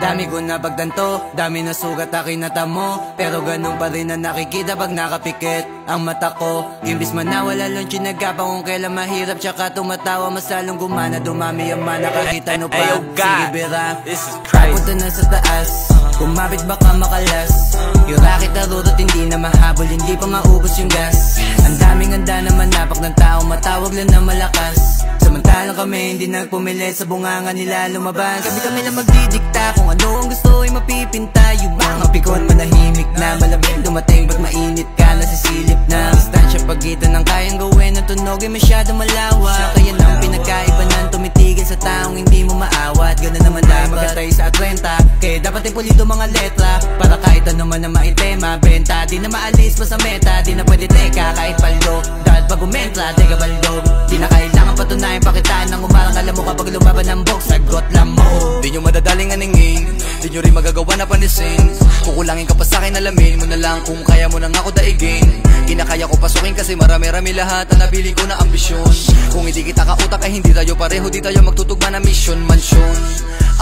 Dami ko na pagtanto, dami na sugat aking natamo, pero ganun pa rin na nakikita pag nakapikit ang mata ko. Imbis man nawala lang sinagapang kung kailan mahirap, tsaka tumatawa mas lalong gumana. Dumami ang mana kahit ano pa. Sige bira, papunta na sa taas, kumapit baka makalas. Yung racket na rurot hindi na mahabol, hindi pa maubos yung gas. Ang daming handa na manapak ng tao, matawag lang na malakas. Samantalang kami hindi nagpumili, sa bunganga nila lumabas. Kami na magdidikta kung ano ang gusto ay mapipinta. Yung mga pikon manahimik na, malamig dumating ba't mainit ka, nasisilip na. Distansya pagitan ng kayang gawin, ang tunog ay masyado malawak. Kaya nang pinagkaiba ng tumitigil sa taong hindi mo maawat. Ganun naman tayo magkatay sa 30, kaya dapat ay pulido mga letra, para kahit ano man na maitema. Benta, di na maalis pa sa meta, di na pwede teka kahit paldo. Dahil pag umentra, teka baldo, di na kailangan patunayan pakitaan ng umarang. Alam mo kapag lumaban ng box, sagot lang mo. Di nyo madadaling aningin, di nyo rin magagawa na panisin. Kukulangin ka pa sa'kin, alamin mo na lang kung kaya mo nang ako daigin. Kinakaya ko pasukin kasi marami-rami lahat ang nabili ko na ambisyon. Kung hindi kita kautak ay hindi tayo pareho, di tayo magtutugma na mission, mansyon.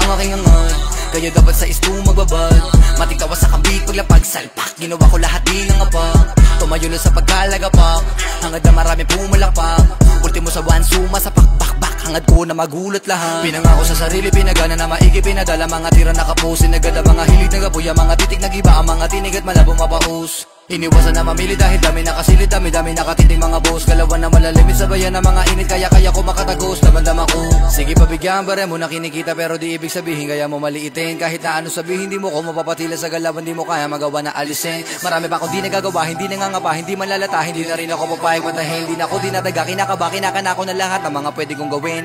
Ang aking angat, kaya dapat sa isto magbabad. Mating tawa sa kambik, paglapag salpak, ginawa ko lahat di nangapak. Tumayo lang sa pagkalagapak, hangad na marami pumalakpak. Ultimo sa one suma sa pakbakbak, hangad ko na magulat lahat. Pinangako sa sarili, pinagana na maigi, pinadala mga tira nakapusin. Nagada mga hilig, nagabuya, mga titik nagiba, ang mga tinig at malabo mapahus. Iniwasan na mamili dahil dami nakasilid, dami nakatiting mga boss. Galawan na malalimit sa bayan ng mga init, kaya ko makatagos, damandama ko. Sige pabigyan, bare mo na kinikita pero di ibig sabihin kaya mo maliitin. Kahit na ano sabihin, di mo ko mapapatila sa galawan, di mo kaya magawa na alisin. Marami pa akong di nagagawa, hindi nangangapa, hindi manlalata, hindi na rin ako papayag matahin. Hindi na ako dinadaga, kinakaba, kinakana ko na lahat ng mga pwede kong gawin.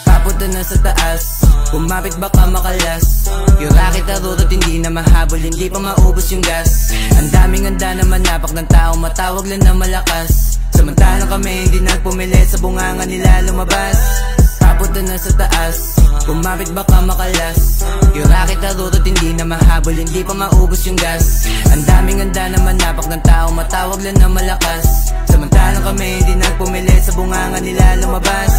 Papunta na sa taas, kumapit baka makalas. Yung racket na rurot hindi na mahabol, hindi pa maubos yung gas. Ang daming handa na manapak ng tao, matawag lang na malakas. Samantalang kami hindi nagpumili, sa bunganga nila lumabas. Papunta na sa taas, kumapit baka makalas. Yung racket na rurot hindi na mahabol, hindi pa maubos yung gas. Ang daming handa na manapak ng tao, matawag lang na malakas. Samantalang kami hindi nagpumili, sa bunganga nila lumabas.